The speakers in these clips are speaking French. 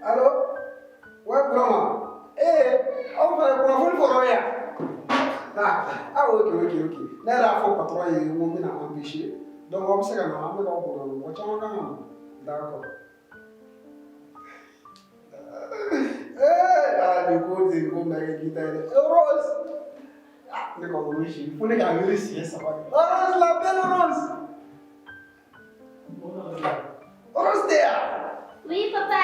Allô? Ouais, vraiment. On va pour rien. Ok. Là, la fois, patron, il m'a empêché. Donc, on sait qu'on a un peu de problème. D'accord. Du coup, c'est comme la guitare. Rose! On est comme Rishi. Il faut les garder ici, ça va. Rose, la belle Rose! Rose, t'es là? Oui, papa.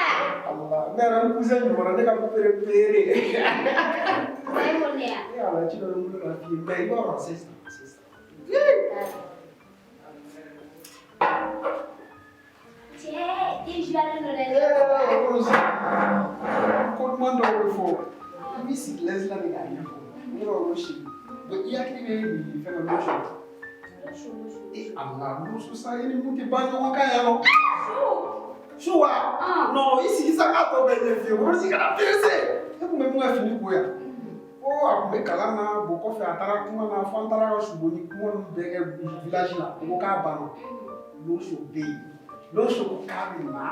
Allah, mais on cousin, on a déjà préparé. Oui, mon cher. Et alors, tu dois nous dire la fille, mais il va avancer ça. Tiens, et je vais aller dans Rose, comment on le fait? Il s'y laisse là, les gars. Il va au Chili. Donc, il y a qui veut faire le locho. Et Allah, locho, ça, il est monté pas de mon caillou. Choua? Non, ici, ça va tomber les filles. On va dire qu'elle a percé. Et vous même, on a fini pour elle. Oh, après, Kalana, beaucoup fait attendre comment on a fait attendre à Chouboni, comment on a fait village là, au Cabana. Locho B. Locho Cabana.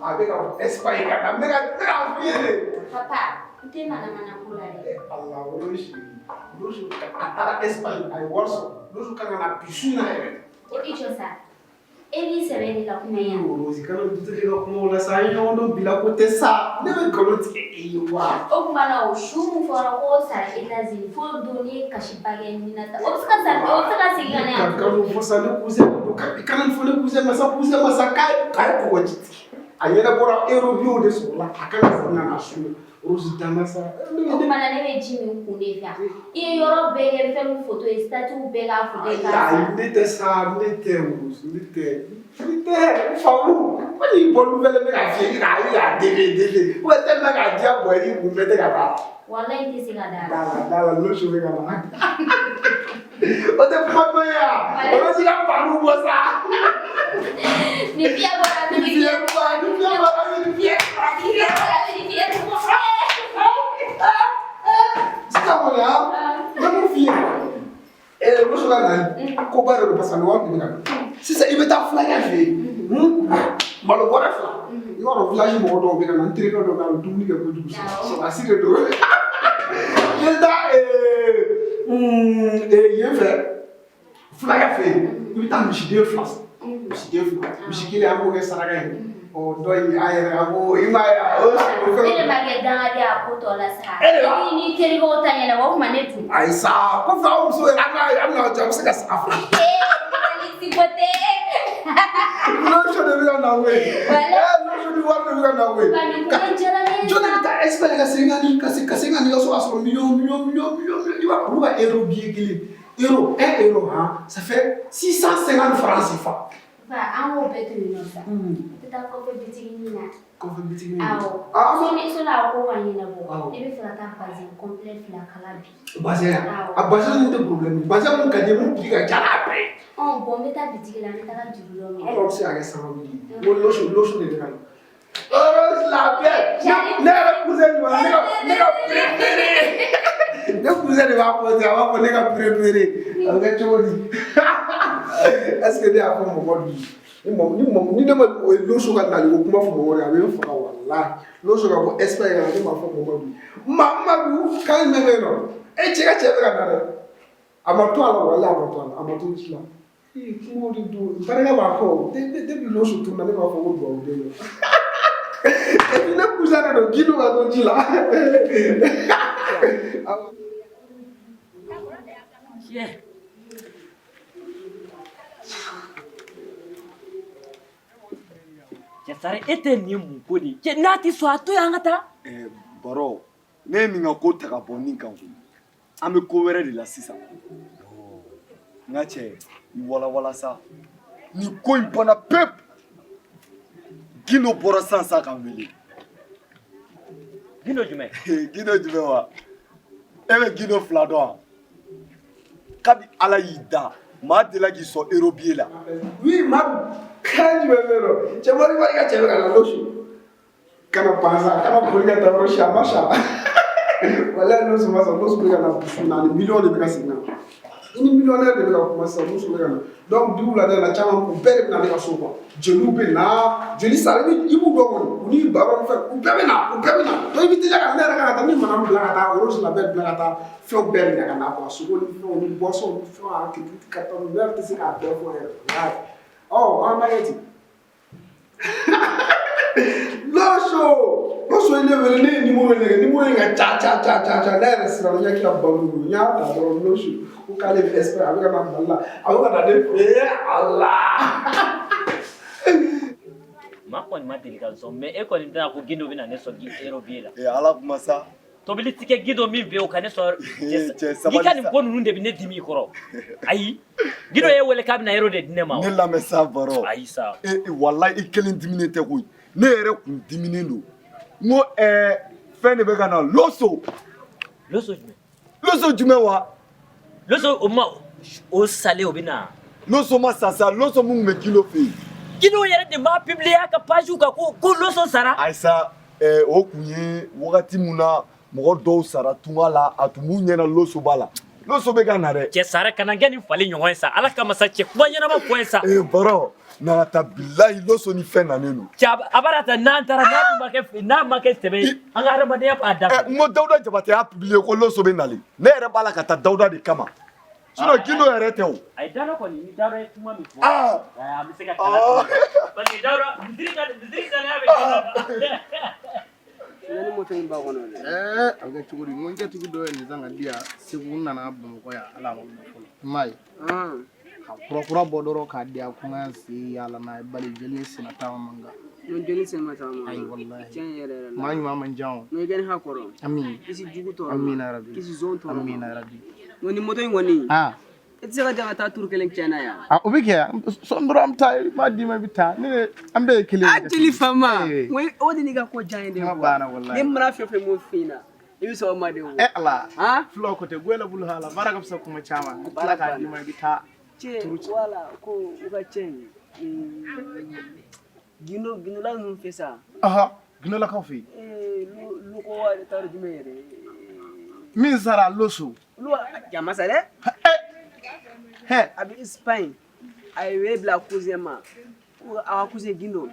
Avec un Espagne, la méga fille. Papa, tu es madame Anapoula. Allah, Locho Cabana, Espagne, I was. Locho Cabana, piscina. Et tu ça? Et lui, c'est vrai, il a combien? Rosi, quand on dit que on a ça, on a bien côté ça. Ne me connais pas. Au moment où je suis au ça, il faut donner Kashipagé Minata. Obscasa, c'est gagné. Quand on fait ça, nous pousser, quand on fait le pousser, mais ça pousse, mais ça caille pour dire. Ailleurs d'abord, Eurobio de son là, à quand on a acheté. Rosi, dans ça. Au moment où Jimmy Koundé fait. Il y aura bien fait une photo et statut ou bien la photo. Il était ça, il était Rose, il était. Fawou, moi il faut nouvelle mais la fille il a DVD. Ouais tellement qu'à dire boy il vous mettez là-bas. Voilà, il était là. Dans le chevet là. On te prend pas ya. On dit là pas nous ça. Mais bien voilà, mais bien c'est comment là? Mon fille. Et le chevet là, comment le passer loin si ça il veut ta flag à faire. Mais le voilà flag. Il va au village mon don bien entrer dans le double que vous dites. C'est assez de dos. Et il fait flag à faire. Il t'a mis deux flags. Qu'il est à mourir ça là. Oh doit y aller à mourir. Il m'a elle m'a dans la photo là ça. Il n'y a pas de temps il a manette. Aïe ça. Pourquoi on se fait la job c'est ça. Non, je ne vais pas envoyer. Non, je ne vais pas envoyer. Je ne vais pas espérer que c'est gagné sur million. Il va euro bien euro, 1 euro, ça fait 650 francs CFA. Va, on va peut-être une autre. C'est un coffre bitigina. Coffre bitigina. Ah, si là, on va y aller. Il faut la base complète la calabi. Base non de problème. Base mon cadet mon pique à après. On bon mettre bitigina, mettre du boulot. On va se faire ça on dit. Mon locho de dégal. Oh, la belle. Ne cousin moi, ne préféré. Ne cousin de va poser, on va poser comme préféré. Avec Choli. Est-ce que tu as fait mon mot ni de locho ka na ko kuma fo mo ya be fo ka wallahi locho ka ko espère na ma fo mo Mamadou kan me no e cheka cheka na na amato ala wallahi amato chila e kimo do baraka ba ko de locho tu na le ba fo mo do de yo e bi na kuza na do gido ga do chila yeah. Sare ete ni mun ko ni ke nati so ato ya ngata baro ne mi nga ko ta ka bonni kan ko am ko were de la sisa nga che ni wala sa ni ko impona pep gino bora sansa kan wele gino jume wa ebe gino flado kabi ala yida ma de la gi so eurobie la oui ma quand je me verrai, je vais aller chez la locho. Quand on pense à quand on regarde dans le chama, voilà nous sommes à nous sommes à millions de personnes. Ini millionnaire de ka kuma sa muso bɛ ka na donc du la na caman u bɛɛ de bɛna ne ka so quoi jeliw bɛ na jeli sara i b'u dɔn kɔni u ni baro fɛ u bɛɛ bɛ na donc i bɛ teliya ka ne yɛrɛ kan ka taa ni mana bila ka taa rose la bɛɛ bila ka taa fɛnw bɛɛ minɛ ka na quoi sogo ni fɛnw ni boisson ni fɛnw a kɛ ka taa u bɛɛ tɛ se k'a bɛɛ fɔ yɛrɛ an b'a kɛ ten loso ile wele ne numéro in ka ca ne yɛrɛ siran n ɲɛ kila balo n y'a ta dɔrɔn loso ko k'ale bɛ espère a bɛ ka na mali la a bɛ ka na ne fɛ ala ma kɔni ma deli ka sɔn mais e kɔni tɛna ko gindo bɛna ne sɔn aérobie la ala kuma sa tobili ti kɛ gindo min fɛ o ka ne sɔn i ka nin ko ninnu de bɛ ne dimi i kɔrɔ ayi gindo ye wele k'a bɛna aéro de di ne ma ne lamɛn sa baro ayi sa wallahi i kelen diminen tɛ koyi ne yɛrɛ kun diminen don n ko fɛn de bɛ ka na loso jumɛn wa loso o ma o sale o bɛ na loso ma sa sa loso mun bɛ kilo fɛ yen gindo yɛrɛ de ma publier a ka page kan ko loso sara ayisa o kun ye wagati mun na mɔgɔ dɔw sara tunga la a tun b'u ɲɛna loso b'a la loso bɛ ka na dɛ cɛ sara kana kɛ nin fali ɲɔgɔn ye sa ala kama sa cɛ kuma ɲɛnama fɔ ye sa baro n'a ta bilahi loso ni fɛn nanen don cɛ a b'a ta n'an taara n'a ma kɛ sɛbɛ ye an ka hadamadenya b'a dafa n ko dawuda jabate y'a publier ko loso bɛ nalen ne yɛrɛ b'a la ka taa dawuda de kama sinon gindo yɛrɛ tɛ o a ye dawuda kɔni ni dawuda ye kuma min fɔ a bɛ se ka kalan parce que dawuda misiri danaya bɛ kɛ ni moto in ba kɔnɔ dɛ a bɛ kɛ cogo di n ko n kɛ tigi dɔ ye nin san ka di yan segu n nana bamakɔ yan ala ma fɔlɔ i m'a ye ka kurakura bɔ dɔrɔn k'a di yan ko n ka se yala n'a ye bali jeli senna taama man kan non jeli sen ma taama ayi wallahi tiɲɛ yɛrɛ yɛrɛ la maa ɲuman man jan o no i kɛ ni hakɔrɔ ami kisi jugu tɔɔrɔ amina rabi kisi zon tɔɔrɔ amina rabi no ni moto in kɔni i tɛ se ka jan ka taa turu kelen tiɲɛna yan o bɛ kɛ sɔn dɔrɔn an bɛ taa i b'a d'i ma i bɛ taa ne an bɛɛ ye kelen a jeli fama o de n'i ka ko jan ye de n ka baara wallahi ni mana fɛn fɛn mun f'i na i bɛ sɔn o ma de o ala fulaw ko tɛ goyala bulu hala baara ka fisa kuma caman baara k'a d'i ma i bɛ taa cɛ wala ko u ka cɛ gindola ninnu fɛ sa gindolakaw fɛ yen luko wa de taa jumɛn yɛrɛ min sara loso jama sa dɛ a bɛ Espagne a ye wele bila cousin ma ko a ka cousin gindo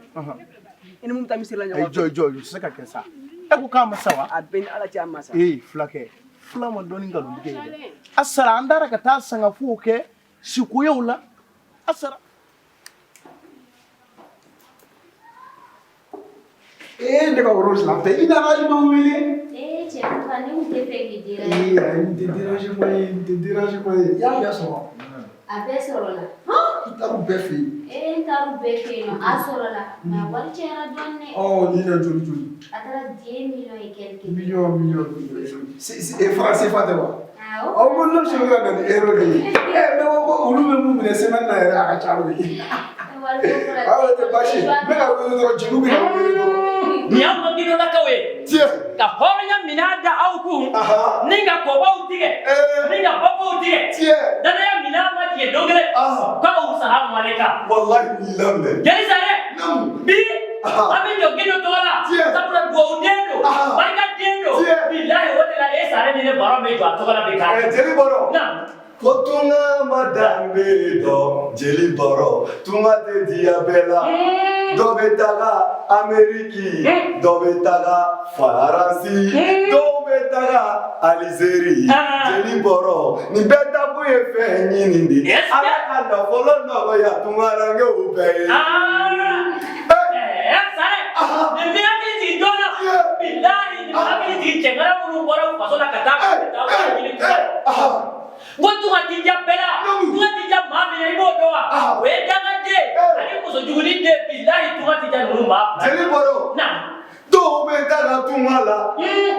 i ni mun bɛ taa misiri la ɲɔgɔn fɛ jɔ o tɛ se ka kɛ sa e ko k'a ma sa wa a bɛɛ ni ala cɛ a ma sa fulakɛ fula ma dɔɔni nkalontigɛ ye dɛ a sara an taara ka taa sangafuw kɛ sikoyew la a sara ne ka rose la fɛ i nana i ma wele cɛ papa ne kun tɛ fɛ k'i n déranger tɛ déranger ma ye i y'a bɛɛ sɔrɔ a bɛɛ sɔrɔ la i taara u bɛɛ fɛ yen n taara u bɛɛ fɛ yen nɔ a sɔrɔ la mais a wari cayara dɔɔni dɛ nin na joli a taara 10 millions et quelques millions franc CFA tɛ wa awɔ ko loso bɛ ka na ni euro de ye ne ko olu bɛ mun minɛ semaine na yɛrɛ a ka ca o ye aw tɛ baasi n bɛ ka wele dɔrɔn jeliw bɛ ka wele dɔrɔn ni y'anw ka gindolakaw ye ka hɔrɔnya minɛn da aw kun ni ka kɔbaw tigɛ ni ka babaw tigɛ danaya minɛn ma tigɛ don kelen k'aw salamu aleyka wallahi ni lamɛn jeli sare bi an bɛ jɔ gindo tɔgɔ la sabula duwawu den don barika den don bilahi o de la e sare ni ne baro bɛ jɔ a tɔgɔ la bi k'a jeli baro na ko tunga ma danbe dɔn jeli baro tunga tɛ diya bɛɛ la dɔ bɛ taga ameriki dɔ bɛ taga faransi dɔw bɛ taga alizeri jeli baro nin bɛɛ takun ye fɛn ɲini de ala ka nafolo nɔgɔya tungarankew bɛɛ ye sare nin bɛ hakili jigin dɔn na bilahi nin bɛ hakili jigin cɛŋara minnu bɔra u faso la ka taa ɲini tugun ko tunga ti diya bɛɛ la tunga ti diya maa min na i b'o dɔn wa o ye dangaden ani musojuguni den bilahi tunga ti diya ninnu maa fila jeli baro dɔw bɛ taga tunga la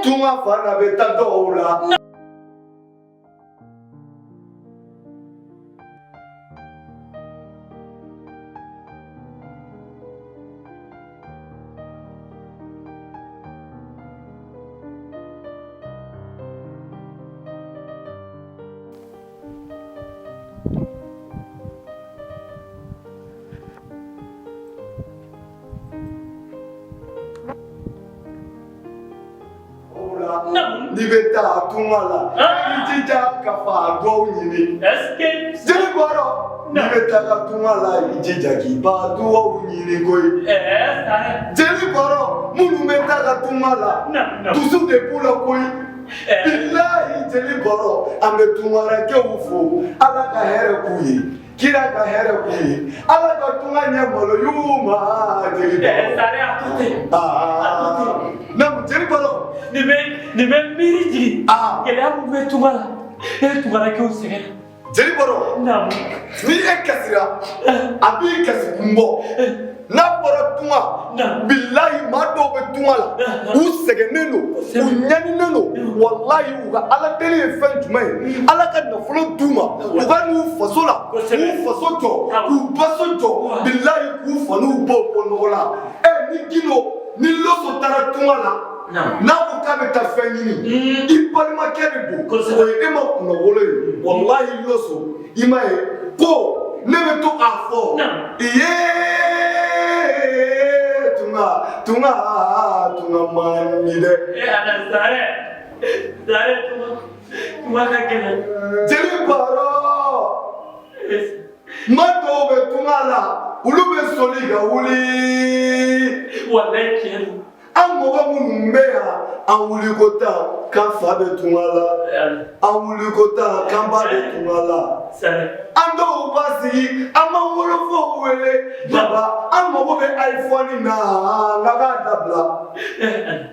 tunga fana bɛ taa dɔw la la ni bɛ taa tunga la i jija ka fa dɔw ɲini jeli bɔrɔ ni bɛ taa tunga la i jija k'i ba dɔw ɲini koyi jeli bɔrɔ minnu bɛ taa tunga la dusu de b'u la koyi bilahi jeli bɔrɔ an bɛ tungarakɛw fo ala ka hɛrɛ k'u ye kira ka hɛrɛ k'u ye ala ka tunga ɲɛ maloy'u ma jeli bɔrɔ namu jeli bɔrɔ nin bɛ miiri jigin gɛlɛya mun bɛ tunga la e tungarakɛw sɛgɛnna jeli bɔrɔ ni e kasira a b'i kasi kun bɔ n'a bɔra tunga bilahi maa dɔw bɛ tunga la u sɛgɛnnen don u ɲaninen don walahi u ka ala deli ye fɛn jumɛn ye ala ka nafolo d'u ma u ka n'u faso la k'u faso jɔ k'u baso jɔ bilahi k'u fa n'u baw bɔ nɔgɔ la ni gindo ni loso taara tunga la n'a ko k'a bɛ taa fɛn ɲini i balimakɛ de don o ye e ma kunnawolo ye walahi loso i m'a ye ko ne bɛ to k'a fɔ tunga man di dɛ ala zare tunga ka gɛlɛn jeli bɔrɔ ma dɔw bɛ tunga la olu bɛ sɔli ka wuli walahi tiɲɛ don an mɔgɔ minnu bɛ yan an wuliko tan k'an fa bɛ tunga la an wuliko tan k'an ba bɛ tunga la an dɔw b'a sigi an ma wolofaw wele baba an mago bɛ iphone na nka k'a dabila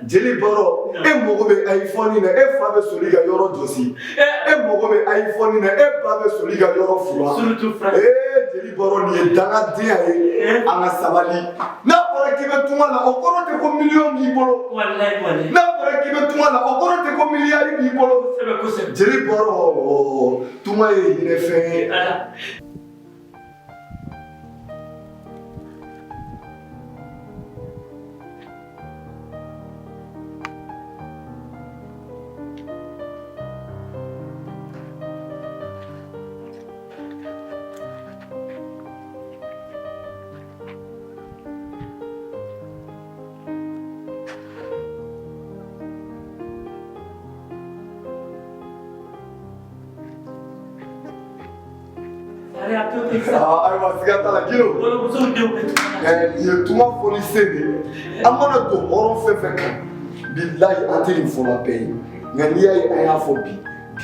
jeli bɔrɔ e mago bɛ iphone na e fa bɛ soli ka yɔrɔ jɔsi e mago bɛ iphone na e ba bɛ soli ka yɔrɔ fura jeli bɔrɔ nin ye dangadenya ye an ka sabali n'a fɔra k'i bɛ tunga la o kɔrɔ tɛ ko miliyɔn b'i bolo n'a fɔra k'i bɛ tunga la o kɔrɔ tɛ ko miliyari b'i bolo jeli bɔrɔ tunga ye hinɛfɛn ye ayiwa siga t'a la Giro nin ye tunga fɔli sen de ye an mana don hɔrɔn fɛn fɛn kan bilahi an tɛ nin fɔla bɛɛ ye nka n'i y'a ye an y'a fɔ bi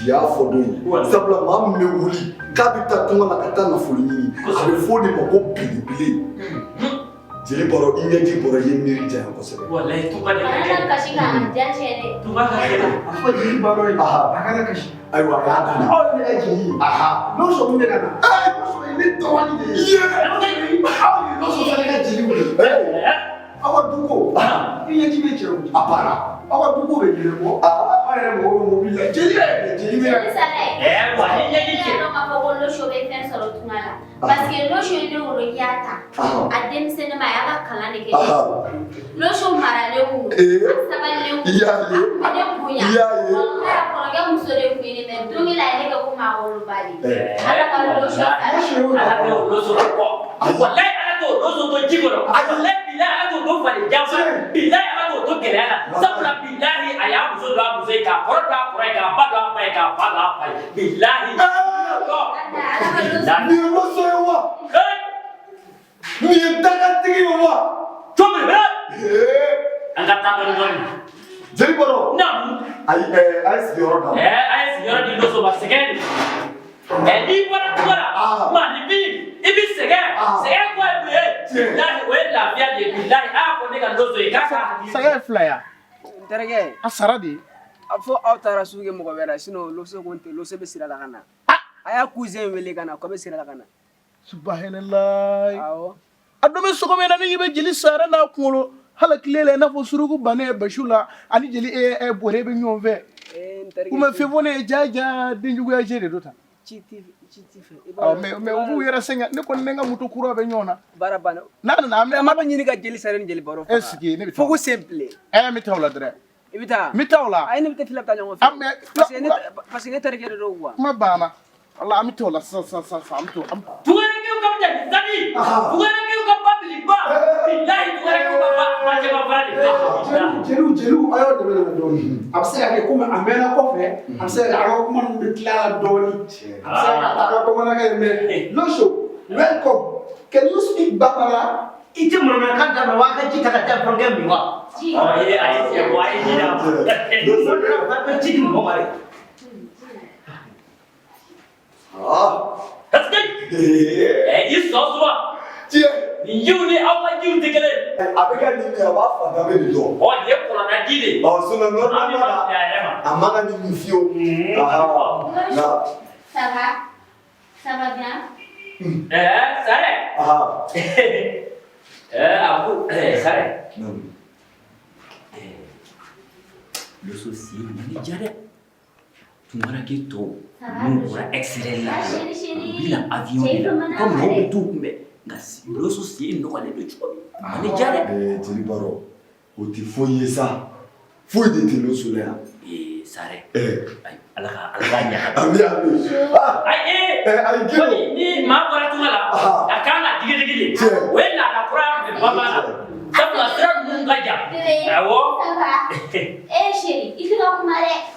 y'a fɔ don ye sabula maa min bɛ wuli k'a bɛ taa tunga la ka taa nafolo ɲini a bɛ fɔ o de ma ko belebele jeli bɔrɔ i ɲɛji bɔrɔ i ye miiri janya kosɛbɛ walahi tunga de ka gɛlɛn kasi ka diya tiɲɛ dɛ tunga ka gɛlɛn a fɔ jeli bɔrɔ ye a kana kasi ayiwa a y'a daminɛ aw ye ne jeli ye n'o sɔmi bɛ ka na n'o sɔmi ne dɔgɔnin de ye aw ye n'o sɔmi fana ka jeli wele aw ka duko i ɲɛji bɛ cɛ a banna aw ka duko bɛ yɛlɛ bɔ aw yɛrɛ mɔgɔ bɛ mobili la jeli yɛrɛ jeli bɛ wa ni ɲɛji cɛ dɔn k'a fɔ ko locho bɛ fɛn sɔrɔ tunga la parce que locho ye ne wolo i y'a ta a denmisɛnnin ma a y'a ka kalan de kɛ locho maralen kun don a sabalilen kun don a kun bɛ ne bonya walahi kɔrɔkɛ muso de kun ye ne mɛ don min na ye ne kɛ ko maa woloba de ala ka locho ala k'o locho kɔ walahi ala k'o locho to ji kɔrɔ walahi bilahi ala k'o to fali janfa bilahi ala k'o to gɛlɛya la sabula bilahi a y'a muso don a muso ye k'a kɔrɔ don a kɔrɔ ye k'a ba don a ba ye k'a fa don a fa ye bilahi nin ye loso ye wa nin ye dagatigi ye wa cogo di an ka taa dɔɔni jeli bɔrɔ ayi a ye sigiyɔrɔ d'a ma a ye sigiyɔrɔ di loso ma sɛgɛn de n'i bɔra tunga la ma nin bi i bɛ sɛgɛn sɛgɛn kɔ ye mun ye bilahi o ye lafiya de ye bilahi a y'a fɔ ne ka loso ye k'a ka sɛgɛn fila ya n terikɛ a sara de a fɔ aw taara sugu kɛ mɔgɔ wɛrɛ la sinon loso ko tɛ loso bɛ sira la ka na a y'a cousin wele ka na k'aw bɛ sira la ka na subahanallahi awɔ a dɔ bɛ sɔgɔ min na ne ɲɛ bɛ jeli sara n'a kunkolo hala tile la i n'a fɔ suruku bannen ye basiw la ani jeli bɔrɛ bɛ ɲɔgɔn fɛ n terikɛ u ma fɛn fɔ ne ye jaja denjuguya jɛ de do ta ci tɛ fɛ mais u b'u yɛrɛ sɛgɛn ne kɔni ne ka moto kura bɛ ɲɔgɔn na baara banna n'a nana an an b'a ɲini ka jeli sara ni jeli baro est ce que ne bɛ taa fo ko simple n bɛ taa o la dɛrɛ i bɛ taa n bɛ taa o la ayi ne bɛ taa fila bɛ taa ɲɔgɔn fɛ parce que ne terikɛ de don quoi kuma banna wala an bɛ taa o la sisan an bɛ to tungarakɛw ka jali sabi tungarakɛw ka babiliba bilahi tungarakɛw ka ba cɛba fara de jeliw ayo de bɛ na dɔɔni a bɛ se ka kɛ komi a mɛnna kɔfɛ a bɛ se ka kɛ an ka kuma ninnu bɛ tila dɔɔni a bɛ se ka taa an ka bamanankɛ ye mais loso welcome can you speak Bambara? Itu mana kan dah bawa kan cita kata program ni wah. Oh ini ayat siapa ayat ni dah. Dosa dah apa cita ni mau mari. That's good. Ini semua. Ni you ni apa you tegak? Apa kan ni apa apa ni tu? Oh dia pula nak gini. Oh sudah normal mana? Amana ni mufio. Nah. Ça va bien? Sare. Aku Sare. Le souci ni jare. Tumara gitu. Mura excellent lah. Bila avion ni comme non tout mais ngas le souci no wala do chobi. Ni jare. Jeli baro. O ti foye ça. Foye de te lo solaire. Sare. Alaganya. Ami. Ai gelo. Ni ma bara tumala. Akana digi. Wela na kura me baba. Sabla sra mungaja. Awo. Ça va? Chérie, il faut qu'on m'arrête.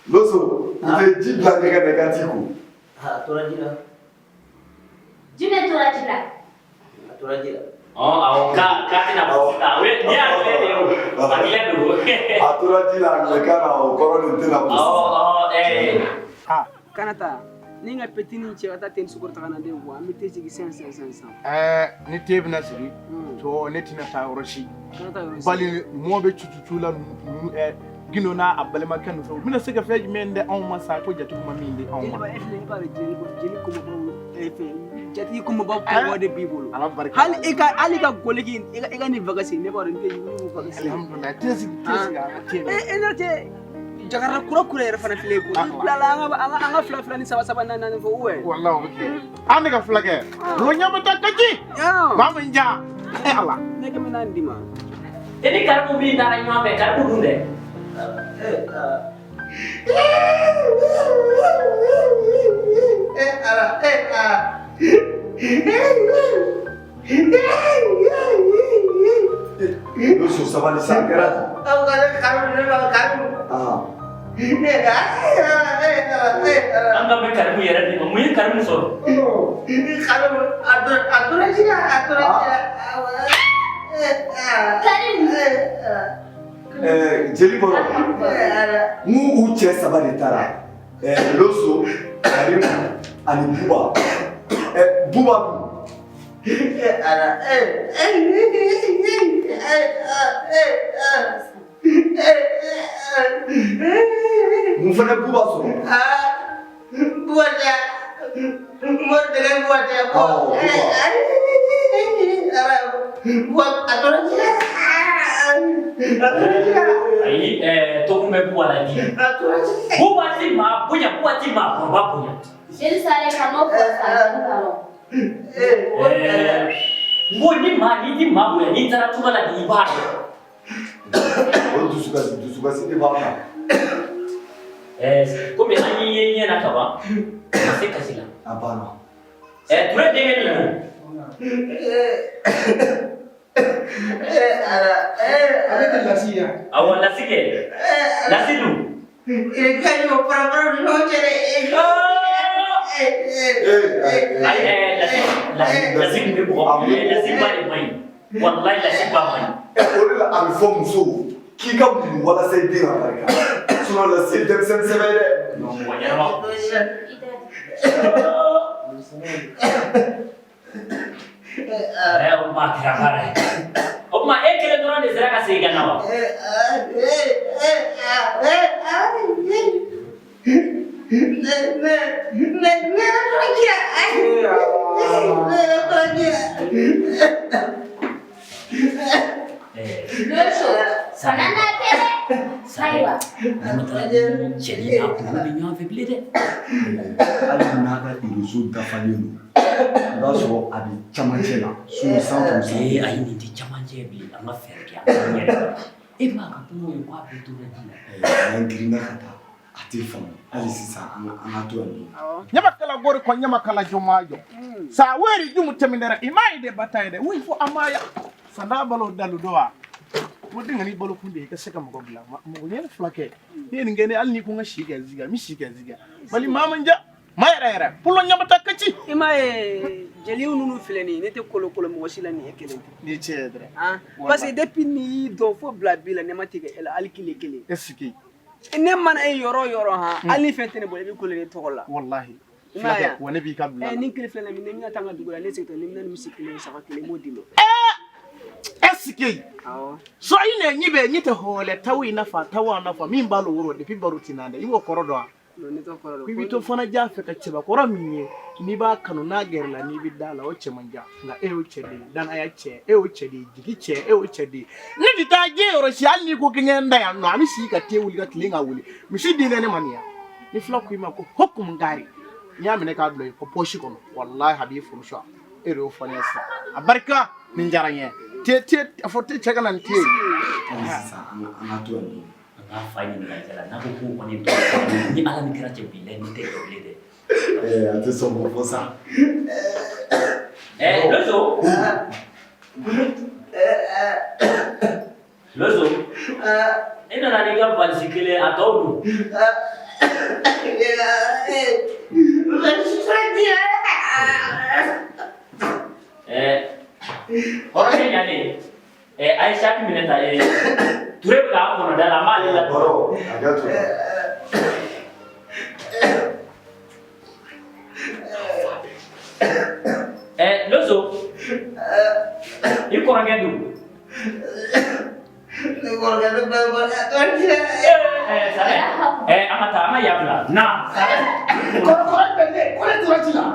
Loso, il dit la négative. Aturan jila. Jume turajila. Aturan jila. Oh, awak katina basta. We dia le. Agila dulu. Aturan jila ngekana koron tena basta. Ah, kanata. Ni nga petit ni chata ten sukur takana de wa mi te jigi 500. Ni te bina siri to ne tina ta roshi Kanata yo. bali mo be chuchuchula gino na abalema kan so mina sega feji mende on masa ko jatu ma minde on Ba ma efle ba jeli ko mo efe. Jati ko mo ba ko de bibolo. ala barka Hal ka golegi ika ni vagasi ne ba rente ni vagasi. alhamdulillah tesi ga te Enate Jakarta kura yɛrɛ fana filɛ ko. Lala an ka fila ni saba naani fɔ uwe. wallahi okay an ka flage lo nyama ta kaji mama nja ala Ne kɛmɛ naani di ma. Ini karibu bin darah nyampe karibu dunde. Loso, ça va les sacrer. Anda me karibu yere ni mu ye karibu soro. Jeli boro. Mu uche ça de tara. Loso, Karim, ani Buba. Buba. Mu fana Buba so. Ayi toku me buwa lagi. Buwa ti ma punya korba punya. Jeli Sare kano posa kano. Ngo ni ma punya ni tara tuma lagi ibadah. Oh dusuka si baba. Comme ani ye na kaba. C'est kasila. Abana. Ture dengan ni. avec la silla Awal nasi ke? Nasi tu. Nasi ni bukan. Nasi balik main. Wallahi nasi balik main. Ore la ami fo muso ki ka mu wala sai dira barka. Suno la sai dem sem semere. No wanya ma. Umma kira kare. Umma kira doran de zera kasih ikan nawa. Locho, sanana tele. Saiwa. Jadi aku ni nyawa beli deh. Ali naga iruzu dafalelo. Ndaso abi chamachela. Suno santo Eh, ayi ni di caman je beli, anga fair kia. Ma kamu yang kau betul lagi. Nangirina kata ati fam. Ali sisa anga to ani. nyama kala gori ko nyama kala jomajo sa weri jumu temindera imai de bataide wi fo amaya sanda balo dalu doa wodi ngani balo kunde ka seka mo gobla mo nyel flake ni ngene alni ko ngashi ga ziga mi shi ga ziga bali mama nja mayra pulo nyamata kaci ima jeliw nunu fileni ne te kolo kolo mo wasila ni ekele ni cedre parce que depuis ni do fo bla bila ne matike el alkile kele esiki ne man ay yoro ha ali fentene bo be kolo ne tokola wallahi maya wona bi kabla ni kele filena mi ne tanga dugula ne sekto ni nan musikile saka kele modilo esiki so ine nyibe nyite hole tawi nafa tawa nafa min balo wuro de pibaro tinande iwo korodo Bibito fana jafe ka ceba kora minye ni ba kanu na gerla ni bidala o chemanja na o chede dan aya che o chede jigi che o chede ni dita je oro shi alni ko kinyenda ya no ami shi ka te wuli ka tlinga wuli mi shi dine ne mania ni fla ku ma ko hokum ngari nya mene ka dlo ko poshi ko wallahi habi fu sha ere o fana sa abarka min jaranye te afote chega nan te anato ni na fanya ni ngajala na ko ko ni ni ala ni kira chebile ni te doble ate somo fosa lozo ina na niga bansikile atodu Orang yani Aisyah ki minta turep ka kono dala mali la boro agato lozo iko rangendu amata ama yabla na kore turatila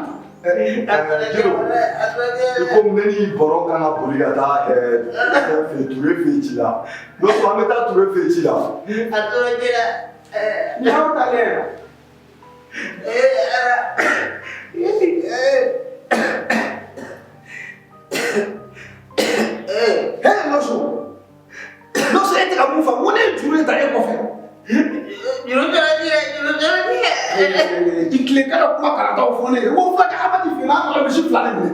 comme neni boro kana burigata fe touré fechila no so ameta touré fechila Atorojira nyaw tale loso ete ka mufa wona jure ta e ko fe ikle kana kuma kala taw fone wo fa ka abati fina ala bishi flane ne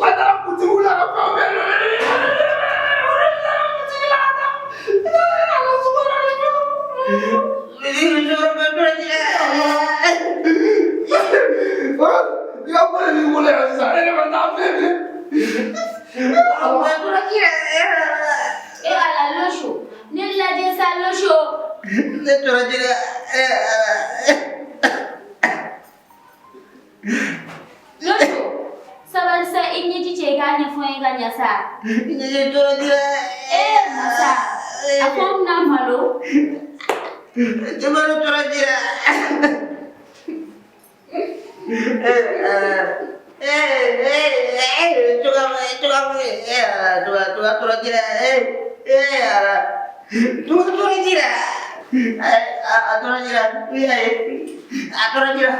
wala puti wala ka problem ya pole ni mole sa ene ba ta bebe ala locho ni la je sa locho locho saban sa inye jiche ganya fo ganya sa masa akom na malo Atorojira